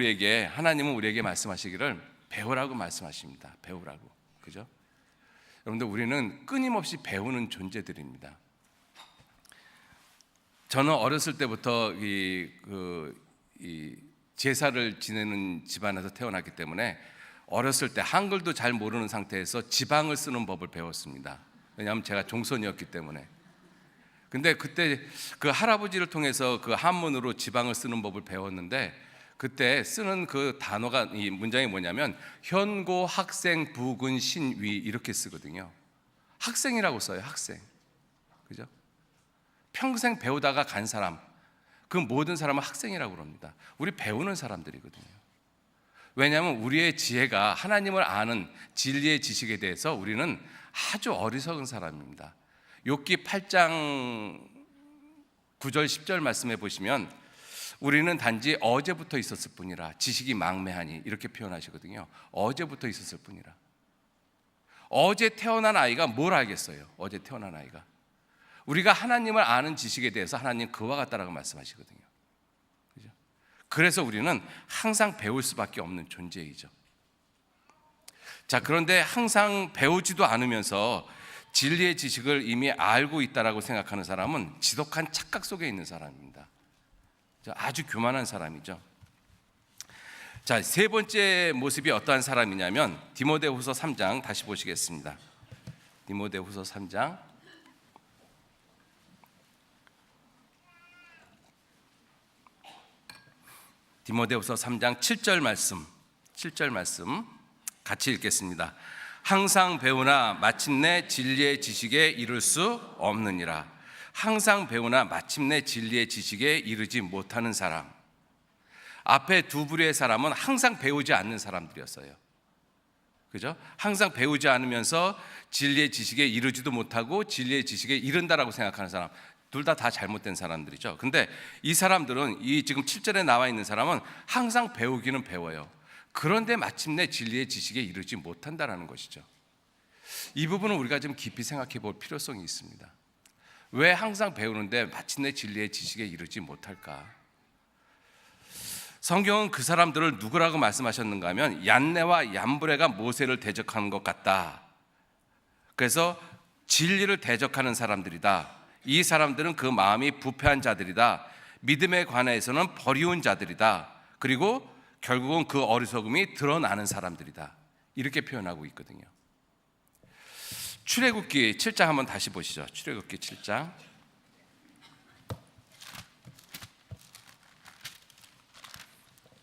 하나님은 우리에게 말씀하시기를 배우라고 말씀하십니다. 배우라고. 그죠? 여러분들, 우리는 끊임없이 배우는 존재들입니다. 저는 어렸을 때부터 제사를 지내는 집안에서 태어났기 때문에 어렸을 때 한글도 잘 모르는 상태에서 지방을 쓰는 법을 배웠습니다. 왜냐하면 제가 종손이었기 때문에. 근데 그때 그 할아버지를 통해서 그 한문으로 지방을 쓰는 법을 배웠는데, 그때 쓰는 그 단어가, 이 문장이 뭐냐면 현고 학생 부근 신위 이렇게 쓰거든요. 학생이라고 써요. 학생. 그죠? 평생 배우다가 간 사람, 그 모든 사람은 학생이라고 그럽니다. 우리 배우는 사람들이거든요. 왜냐하면 우리의 지혜가 하나님을 아는 진리의 지식에 대해서 우리는 아주 어리석은 사람입니다. 욥기 8장 9절 10절 말씀해 보시면 우리는 단지 어제부터 있었을 뿐이라 지식이 망매하니 이렇게 표현하시거든요. 어제부터 있었을 뿐이라. 어제 태어난 아이가 뭘 알겠어요? 어제 태어난 아이가. 우리가 하나님을 아는 지식에 대해서 하나님 그와 같다라고 말씀하시거든요. 그죠? 그래서 우리는 항상 배울 수밖에 없는 존재이죠. 자, 그런데 항상 배우지도 않으면서 진리의 지식을 이미 알고 있다라고 생각하는 사람은 지독한 착각 속에 있는 사람입니다. 아주 교만한 사람이죠. 자, 세 번째 모습이 어떠한 사람이냐면 디모데후서 3장 다시 보시겠습니다. 디모데후서 3장 디모데후서 3장 7절 말씀 같이 읽겠습니다. 항상 배우나 마침내 진리의 지식에 이를 수 없느니라. 항상 배우나 마침내 진리의 지식에 이르지 못하는 사람. 앞에 두 부류의 사람은 항상 배우지 않는 사람들이었어요. 그죠? 항상 배우지 않으면서 진리의 지식에 이르지도 못하고 진리의 지식에 이른다라고 생각하는 사람, 둘 다 잘못된 사람들이죠. 근데 이 사람들은, 이 지금 7절에 나와 있는 사람은 항상 배우기는 배워요. 그런데 마침내 진리의 지식에 이르지 못한다라는 것이죠. 이 부분은 우리가 좀 깊이 생각해 볼 필요성이 있습니다. 왜 항상 배우는데 마침내 진리의 지식에 이르지 못할까? 성경은 그 사람들을 누구라고 말씀하셨는가 하면 얀네와 얀브레가 모세를 대적하는 것 같다. 그래서 진리를 대적하는 사람들이다. 이 사람들은 그 마음이 부패한 자들이다. 믿음에 관해서는 버리운 자들이다. 그리고 결국은 그 어리석음이 드러나는 사람들이다. 이렇게 표현하고 있거든요. 출애굽기 7장 한번 다시 보시죠. 출애굽기 7장.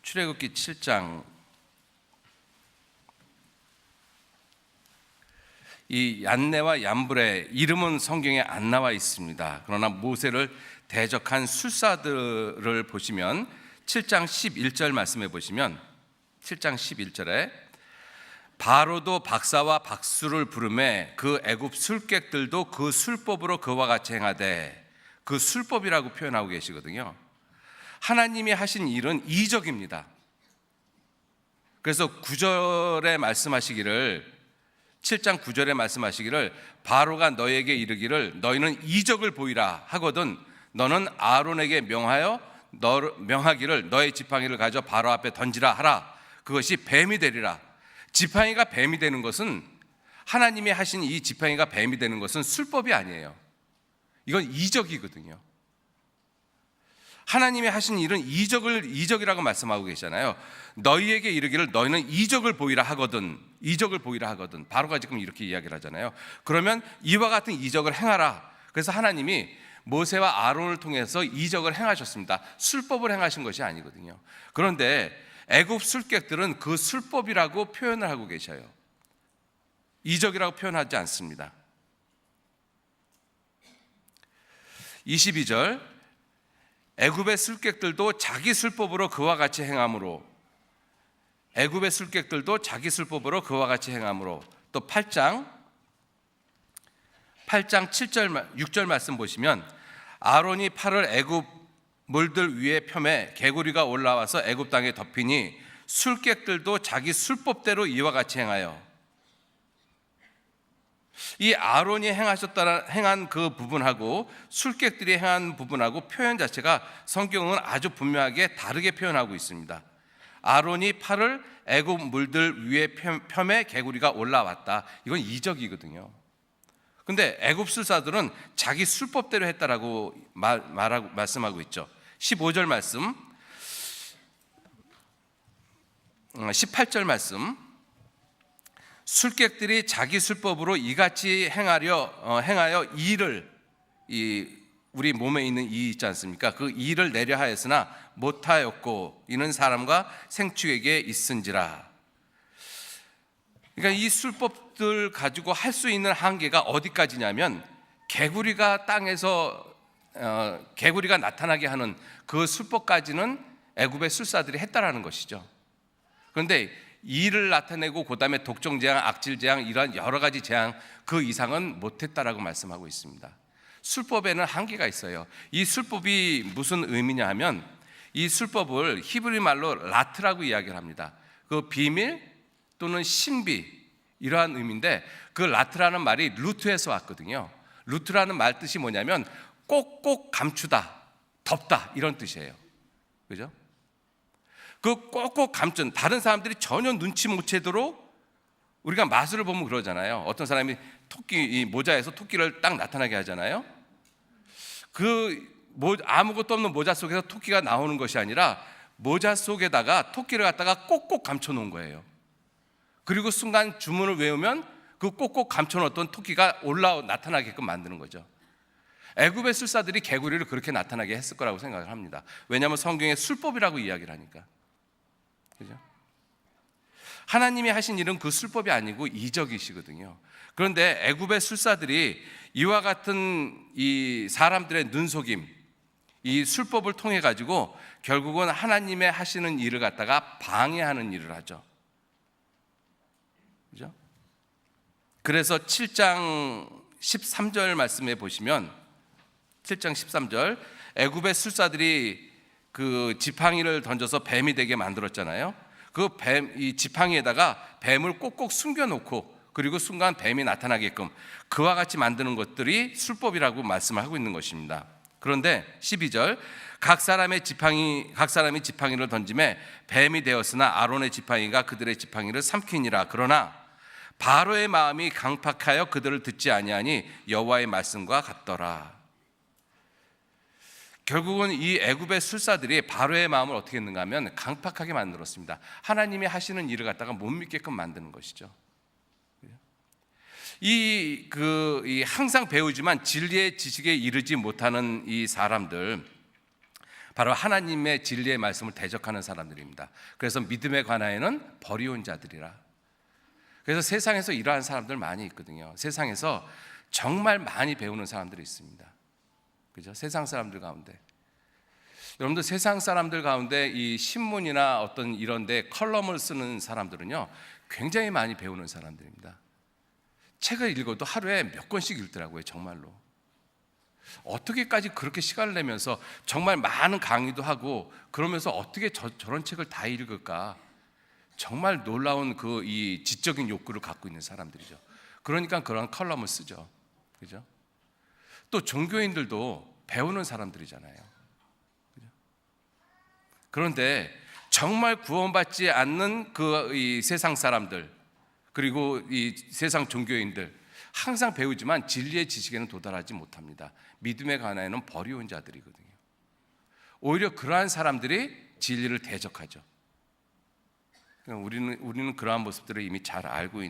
출애굽기 7장. 이 얀네와 얀불의 이름은 성경에 안 나와 있습니다. 그러나 모세를 대적한 술사들을 보시면 7장 11절 말씀해 보시면 7장 11절에 바로도 박사와 박수를 부르매 그 애굽 술객들도 그 술법으로 그와 같이 행하되, 그 술법이라고 표현하고 계시거든요. 하나님이 하신 일은 이적입니다. 그래서 9절에 말씀하시기를, 7장 9절에 말씀하시기를 바로가 너에게 이르기를 너희는 이적을 보이라 하거든 너는 아론에게 명하기를 너의 지팡이를 가져 바로 앞에 던지라 하라. 그것이 뱀이 되리라. 지팡이가 뱀이 되는 것은, 하나님이 하신 이 지팡이가 뱀이 되는 것은 술법이 아니에요. 이건 이적이거든요. 하나님이 하신 일은 이적이라고 말씀하고 계시잖아요. 너희에게 이르기를 너희는 이적을 보이라 하거든, 이적을 보이라 하거든. 바로가 지금 이렇게 이야기를 하잖아요. 그러면 이와 같은 이적을 행하라. 그래서 하나님이 모세와 아론을 통해서 이적을 행하셨습니다. 술법을 행하신 것이 아니거든요. 그런데 애굽 술객들은 그 술법이라고 표현을 하고 계셔요. 이적이라고 표현하지 않습니다. 22절 애굽의 술객들도 자기 술법으로 그와 같이 행함으로, 애굽의 술객들도 자기 술법으로 그와 같이 행함으로. 또 8장 7절 6절 말씀 보시면 아론이 팔을 애굽 물들 위에 펴매 개구리가 올라와서 애굽 땅에 덮이니 술객들도 자기 술법대로 이와 같이 행하여. 이 아론이 행한 그 부분하고 술객들이 행한 부분하고 표현 자체가 성경은 아주 분명하게 다르게 표현하고 있습니다. 아론이 팔을 애굽 물들 위에 펴매 개구리가 올라왔다. 이건 이적이거든요. 근데 애굽 술사들은 자기 술법대로 했다라고 말씀하고 있죠. 15절 말씀, 18절 말씀. 술객들이 자기 술법으로 이같이 행하여 이를, 우리 몸에 있는 이 있지 않습니까? 그 이를 내려 하였으나 못하였고 이는 사람과 생축에게 있은지라. 그러니까 이 술법들 가지고 할 수 있는 한계가 어디까지냐면 개구리가 땅에서 개구리가 나타나게 하는 그 술법까지는 애굽의 술사들이 했다라는 것이죠. 그런데 이를 나타내고 그다음에 독종 재앙, 악질 재앙, 이런 여러 가지 재앙 그 이상은 못했다라고 말씀하고 있습니다. 술법에는 한계가 있어요. 이 술법이 무슨 의미냐 하면 이 술법을 히브리 말로 라트라고 이야기를 합니다. 그 비밀 또는 신비, 이러한 의미인데 그 라트라는 말이 루트에서 왔거든요. 루트라는 말 뜻이 뭐냐면 꼭꼭 감추다, 덮다, 이런 뜻이에요. 그죠? 그 꼭꼭 감춘, 다른 사람들이 전혀 눈치 못 채도록, 우리가 마술을 보면 그러잖아요. 어떤 사람이 토끼, 이 모자에서 토끼를 딱 나타나게 하잖아요. 아무것도 없는 모자 속에서 토끼가 나오는 것이 아니라 모자 속에다가 토끼를 갖다가 꼭꼭 감춰 놓은 거예요. 그리고 순간 주문을 외우면 그 꼭꼭 감춰 놓았던 토끼가 나타나게끔 만드는 거죠. 애굽의 술사들이 개구리를 그렇게 나타나게 했을 거라고 생각을 합니다. 왜냐하면 성경에 술법이라고 이야기를 하니까. 그죠? 하나님이 하신 일은 그 술법이 아니고 이적이시거든요. 그런데 애굽의 술사들이 이와 같은 이 사람들의 눈속임, 이 술법을 통해 가지고 결국은 하나님의 하시는 일을 갖다가 방해하는 일을 하죠. 그죠? 그래서 7장 13절 말씀에 보시면 7장 13절 애굽의 술사들이 그 지팡이를 던져서 뱀이 되게 만들었잖아요. 이 지팡이에다가 뱀을 꼭꼭 숨겨놓고 그리고 순간 뱀이 나타나게끔 그와 같이 만드는 것들이 술법이라고 말씀을 하고 있는 것입니다. 그런데 12절 각 사람이 지팡이를 던짐에 뱀이 되었으나 아론의 지팡이가 그들의 지팡이를 삼키니라. 그러나 바로의 마음이 강팍하여 그들을 듣지 아니하니 여호와의 말씀과 같더라. 결국은 이 애굽의 술사들이 바로의 마음을 어떻게 했는가 하면 강팍하게 만들었습니다. 하나님이 하시는 일을 갖다가 못 믿게끔 만드는 것이죠. 이 항상 배우지만 진리의 지식에 이르지 못하는 이 사람들, 바로 하나님의 진리의 말씀을 대적하는 사람들입니다. 그래서 믿음에 관하여는 버리온 자들이라. 그래서 세상에서 이러한 사람들 많이 있거든요. 세상에서 정말 많이 배우는 사람들이 있습니다. 그죠? 세상 사람들 가운데. 여러분들, 세상 사람들 가운데 이 신문이나 어떤 이런 데 컬럼을 쓰는 사람들은요, 굉장히 많이 배우는 사람들입니다. 책을 읽어도 하루에 몇 권씩 읽더라고요. 정말로. 어떻게까지 그렇게 시간을 내면서 정말 많은 강의도 하고 그러면서 어떻게 저런 책을 다 읽을까? 정말 놀라운 이 지적인 욕구를 갖고 있는 사람들이죠. 그러니까 그런 컬럼을 쓰죠. 그죠? 또 종교인들도 배우는 사람들이잖아요. 그죠? 그런데 정말 구원받지 않는 이 세상 사람들, 그리고 이 세상 종교인들, 항상 배우지만 진리의 지식에는 도달하지 못합니다. 믿음에 관하여는 버리온 자들이거든요. 오히려 그러한 사람들이 진리를 대적하죠. 우리는 그러한 모습들을 이미 잘 알고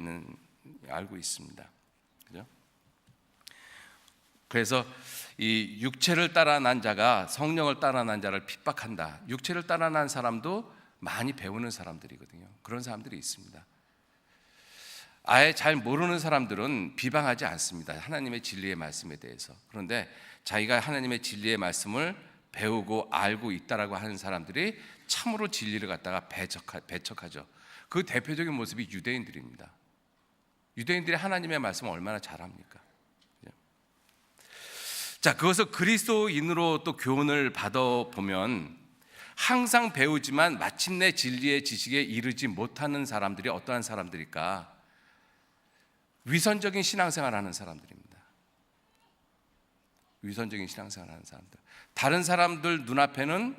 있습니다. 그죠? 그래서 이 육체를 따라 난 자가 성령을 따라 난 자를 핍박한다. 육체를 따라 난 사람도 많이 배우는 사람들이거든요. 그런 사람들이 있습니다. 아예 잘 모르는 사람들은 비방하지 않습니다. 하나님의 진리의 말씀에 대해서. 그런데 자기가 하나님의 진리의 말씀을 배우고 알고 있다라고 하는 사람들이 참으로 진리를 갖다가 배척하죠. 그 대표적인 모습이 유대인들입니다. 유대인들이 하나님의 말씀을 얼마나 잘합니까? 자, 그것을 그리스도인으로 또 교훈을 받아보면 항상 배우지만 마침내 진리의 지식에 이르지 못하는 사람들이 어떠한 사람들일까? 위선적인 신앙생활을 하는 사람들입니다. 위선적인 신앙생활을 하는 사람들. 다른 사람들 눈앞에는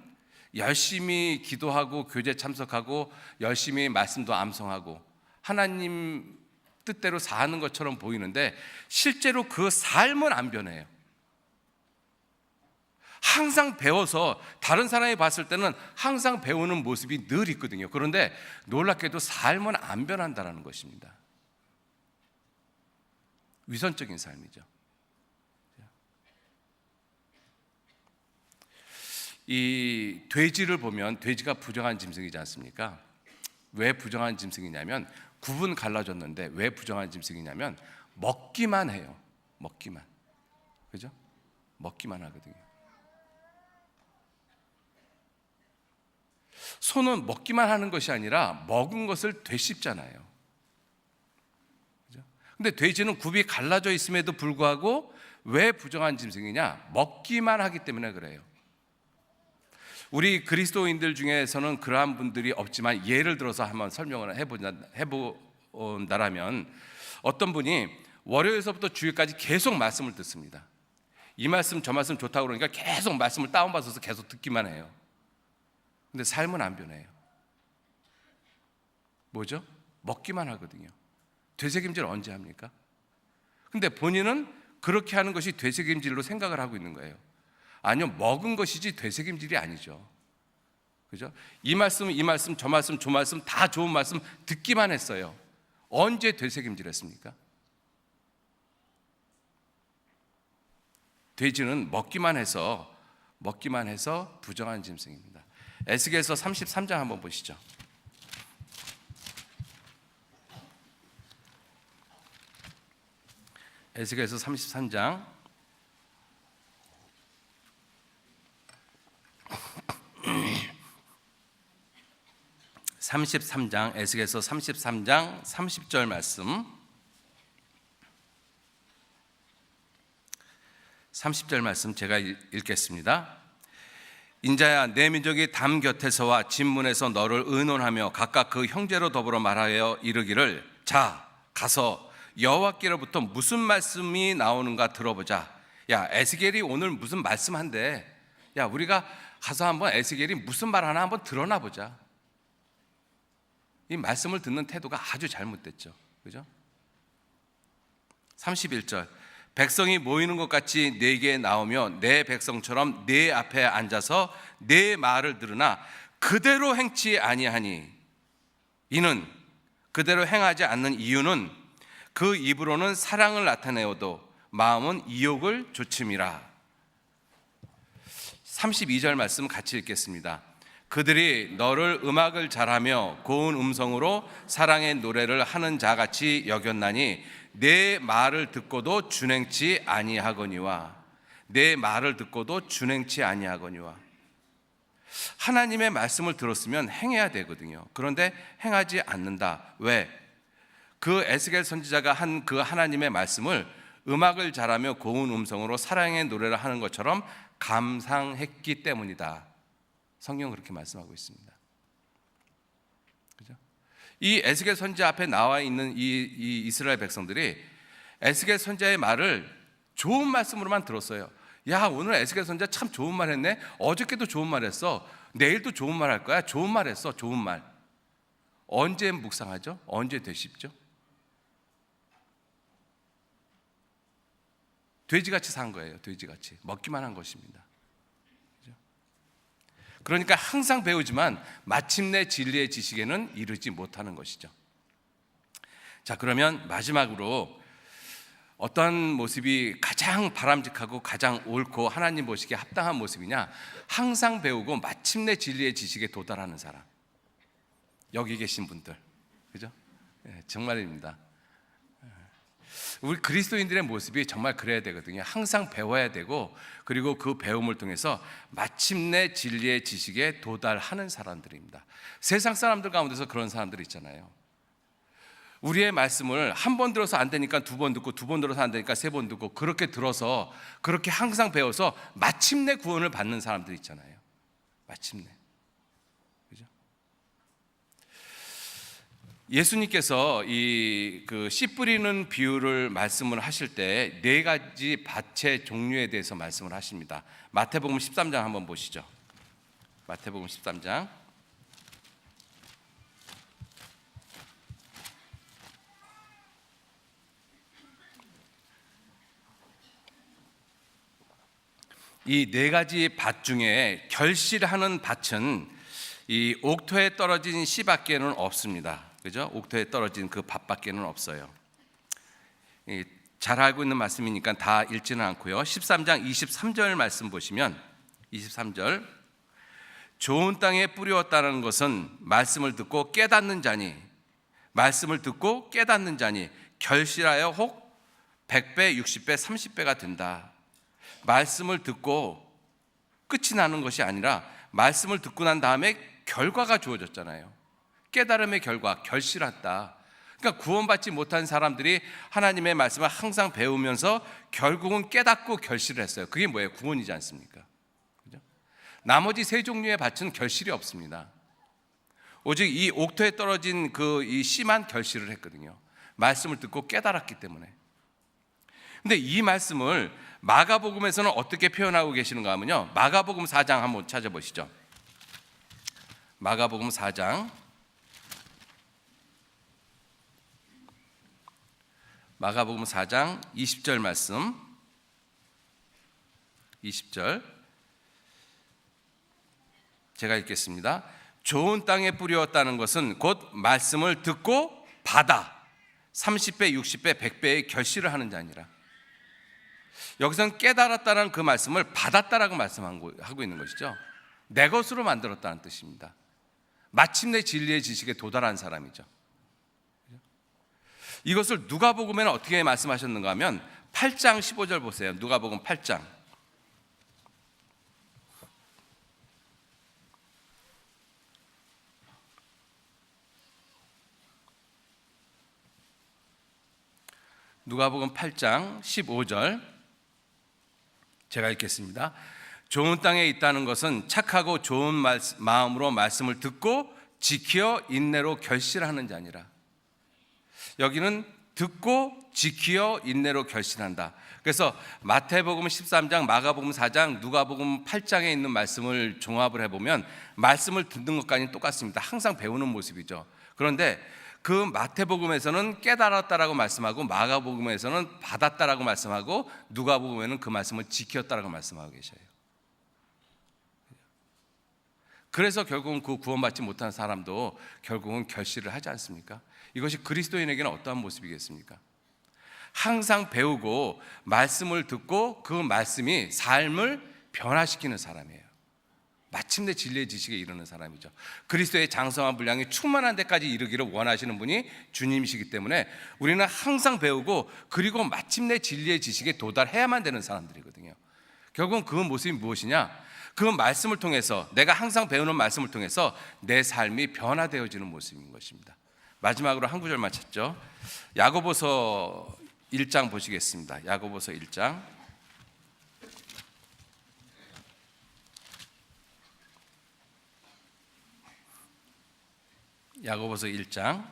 열심히 기도하고 교제 참석하고 열심히 말씀도 암송하고 하나님 뜻대로 사는 것처럼 보이는데 실제로 그 삶은 안 변해요. 항상 배워서 다른 사람이 봤을 때는 항상 배우는 모습이 늘 있거든요. 그런데 놀랍게도 삶은 안 변한다는 것입니다. 위선적인 삶이죠. 이 돼지를 보면 돼지가 부정한 짐승이지 않습니까? 왜 부정한 짐승이냐면 굽은 갈라졌는데 왜 부정한 짐승이냐면 먹기만 해요. 먹기만. 그죠? 먹기만 하거든요. 소는 먹기만 하는 것이 아니라 먹은 것을 되씹잖아요. 근데 돼지는 굽이 갈라져 있음에도 불구하고 왜 부정한 짐승이냐? 먹기만 하기 때문에 그래요. 우리 그리스도인들 중에서는 그러한 분들이 없지만 예를 들어서 한번 설명을 해본다라면 어떤 분이 월요일서부터 주일까지 계속 말씀을 듣습니다. 이 말씀 저 말씀 좋다고 그러니까 계속 말씀을 다운받아서 계속 듣기만 해요. 근데 삶은 안 변해요. 뭐죠? 먹기만 하거든요. 되새김질 언제 합니까? 근데 본인은 그렇게 하는 것이 되새김질로 생각을 하고 있는 거예요. 아니요, 먹은 것이지 되새김질이 아니죠. 그죠? 이 말씀, 저 말씀 다 좋은 말씀 듣기만 했어요. 언제 되새김질 했습니까? 돼지는 먹기만 해서 부정한 짐승입니다. 에스겔서 33장 한번 보시죠. 에스겔서 33장 33장 에스겔서 33장 30절 말씀 30절 말씀 제가 읽겠습니다. 인자야, 내 민족이 담 곁에서와 진문에서 너를 의논하며 각각 그 형제로 더불어 말하여 이르기를 자 가서 여호와께로부터 무슨 말씀이 나오는가 들어보자. 야, 에스겔이 오늘 무슨 말씀한대. 야, 우리가 가서 한번 에스겔이 무슨 말 하나 한번 드러나 보자. 이 말씀을 듣는 태도가 아주 잘못됐죠. 그죠? 31절 백성이 모이는 것 같이 내게 나오며 내 백성처럼 내 앞에 앉아서 내 말을 들으나 그대로 행치 아니하니, 이는 그대로 행하지 않는 이유는 그 입으로는 사랑을 나타내어도 마음은 이욕을 조침이라. 32절 말씀 같이 읽겠습니다. 그들이 너를 음악을 잘하며 고운 음성으로 사랑의 노래를 하는 자같이 여겼나니 내 말을 듣고도 준행치 아니하거니와. 내 말을 듣고도 준행치 아니하거니와. 하나님의 말씀을 들었으면 행해야 되거든요. 그런데 행하지 않는다. 왜? 그 에스겔 선지자가 한 그 하나님의 말씀을 음악을 잘하며 고운 음성으로 사랑의 노래를 하는 것처럼 감상했기 때문이다. 성경은 그렇게 말씀하고 있습니다. 그죠? 이 에스겔 선지자 앞에 나와 있는 이 이스라엘 백성들이 에스겔 선지자의 말을 좋은 말씀으로만 들었어요. 야, 오늘 에스겔 선지자 참 좋은 말 했네. 어저께도 좋은 말 했어. 내일도 좋은 말 할 거야. 좋은 말 했어. 좋은 말. 언제 묵상하죠? 언제 되씹죠? 돼지같이 산 거예요. 돼지같이 먹기만 한 것입니다. 그죠? 그러니까 항상 배우지만 마침내 진리의 지식에는 이르지 못하는 것이죠. 자, 그러면 마지막으로 어떤 모습이 가장 바람직하고 가장 옳고 하나님 보시기에 합당한 모습이냐? 항상 배우고 마침내 진리의 지식에 도달하는 사람. 여기 계신 분들, 그죠? 정말입니다. 우리 그리스도인들의 모습이 정말 그래야 되거든요. 항상 배워야 되고, 그리고 그 배움을 통해서 마침내 진리의 지식에 도달하는 사람들입니다. 세상 사람들 가운데서 그런 사람들 있잖아요. 우리의 말씀을 한 번 들어서 안 되니까 두 번 듣고, 두 번 들어서 안 되니까 세 번 듣고, 그렇게 들어서 그렇게 항상 배워서 마침내 구원을 받는 사람들 있잖아요. 마침내. 그죠? 예수님께서 그 씨 뿌리는 비유를 말씀을 하실 때 네 가지 밭의 종류에 대해서 말씀을 하십니다. 마태복음 13장 한번 보시죠. 마태복음 13장. 이 네 가지 밭 중에 결실하는 밭은 이 옥토에 떨어진 씨밖에는 없습니다. 그죠? 옥토에 떨어진 그 밭밖에는 없어요. 잘 알고 있는 말씀이니까 다 읽지는 않고요. 13장 23절 말씀 보시면 23절, 좋은 땅에 뿌렸다는 것은 말씀을 듣고 깨닫는 자니, 말씀을 듣고 깨닫는 자니 결실하여 혹 100배, 60배, 30배가 된다. 말씀을 듣고 끝이 나는 것이 아니라 말씀을 듣고 난 다음에 결과가 주어졌잖아요. 깨달음의 결과, 결실했다. 그러니까 구원받지 못한 사람들이 하나님의 말씀을 항상 배우면서 결국은 깨닫고 결실을 했어요. 그게 뭐예요? 구원이지 않습니까? 그죠? 나머지 세 종류의 밭은 결실이 없습니다. 오직 이 옥토에 떨어진 이 씨만 결실을 했거든요. 말씀을 듣고 깨달았기 때문에. 근데 이 말씀을 마가복음에서는 어떻게 표현하고 계시는가 하면요, 마가복음 4장 한번 찾아보시죠. 마가복음 4장, 마가복음 4장 20절 말씀, 20절 제가 읽겠습니다. 좋은 땅에 뿌렸다는 것은 곧 말씀을 듣고 받아 30배, 60배, 100배의 결실을 하는 자니라. 여기서는 깨달았다는 그 말씀을 받았다라고 말씀하고 있는 것이죠. 내 것으로 만들었다는 뜻입니다. 마침내 진리의 지식에 도달한 사람이죠. 이것을 누가복음에는 어떻게 말씀하셨는가 하면 8장 15절 보세요. 누가복음 8장. 누가복음 8장 15절 제가 읽겠습니다. 좋은 땅에 있다는 것은 착하고 좋은 마음으로 말씀을 듣고 지켜 인내로 결실하는 자니라. 여기는 듣고 지키어 인내로 결실한다. 그래서 마태복음 13장, 마가복음 4장, 누가복음 8장에 있는 말씀을 종합을 해보면 말씀을 듣는 것까지는 똑같습니다. 항상 배우는 모습이죠. 그런데 그 마태복음에서는 깨달았다라고 말씀하고, 마가복음에서는 받았다라고 말씀하고, 누가복음에는 그 말씀을 지켰다라고 말씀하고 계셔요. 그래서 결국은 그 구원받지 못한 사람도 결국은 결실을 하지 않습니까? 이것이 그리스도인에게는 어떠한 모습이겠습니까? 항상 배우고 말씀을 듣고 그 말씀이 삶을 변화시키는 사람이에요. 마침내 진리의 지식에 이르는 사람이죠. 그리스도의 장성한 분량이 충만한 데까지 이르기를 원하시는 분이 주님이시기 때문에 우리는 항상 배우고 그리고 마침내 진리의 지식에 도달해야만 되는 사람들이거든요. 결국은 그 모습이 무엇이냐? 그 말씀을 통해서, 내가 항상 배우는 말씀을 통해서 내 삶이 변화되어지는 모습인 것입니다. 마지막으로 한 구절만 찾죠. 야고보서 1장 보시겠습니다. 야고보서 1장. 야고보서 1장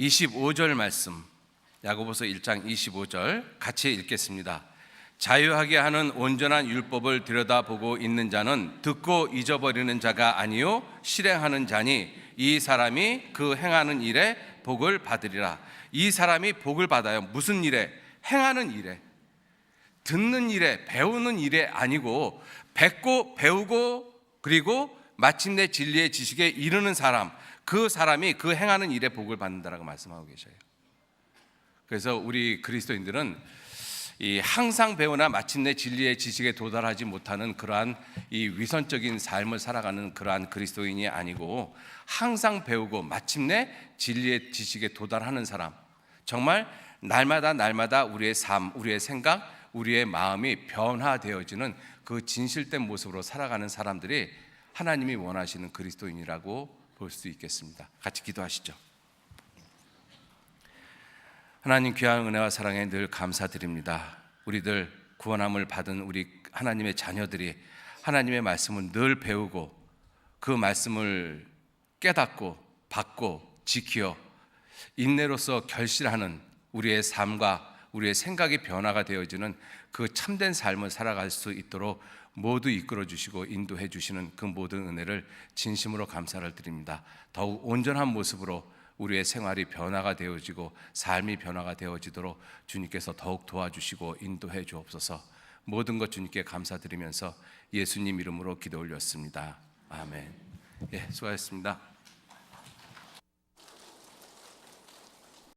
25절 말씀. 야고보서 1장 25절 같이 읽겠습니다. 자유하게 하는 온전한 율법을 들여다보고 있는 자는 듣고 잊어버리는 자가 아니요 실행하는 자니 이 사람이 그 행하는 일에 복을 받으리라. 이 사람이 복을 받아요. 무슨 일에? 행하는 일에, 듣는 일에, 배우는 일에 아니고 뱉고 배우고 그리고 마침내 진리의 지식에 이르는 사람, 그 사람이 그 행하는 일에 복을 받는다라고 말씀하고 계셔요. 그래서 우리 그리스도인들은 이 항상 배우나 마침내 진리의 지식에 도달하지 못하는 그러한 이 위선적인 삶을 살아가는 그러한 그리스도인이 아니고 항상 배우고 마침내 진리의 지식에 도달하는 사람, 정말 날마다 우리의 삶, 우리의 생각, 우리의 마음이 변화되어지는 그 진실된 모습으로 살아가는 사람들이 하나님이 원하시는 그리스도인이라고 볼 수 있겠습니다. 같이 기도하시죠. 하나님 귀한 은혜와 사랑에 늘 감사드립니다. 우리들 구원함을 받은 우리 하나님의 자녀들이 하나님의 말씀을 늘 배우고 그 말씀을 깨닫고 받고 지키어 인내로서 결실하는 우리의 삶과 우리의 생각이 변화가 되어지는 그 참된 삶을 살아갈 수 있도록 모두 이끌어 주시고 인도해 주시는 그 모든 은혜를 진심으로 감사를 드립니다. 더욱 온전한 모습으로 우리의 생활이 변화가 되어지고 삶이 변화가 되어지도록 주님께서 더욱 도와주시고 인도해 주옵소서. 모든 것 주님께 감사드리면서 예수님 이름으로 기도 올렸습니다. 아멘. 예, 수고하셨습니다.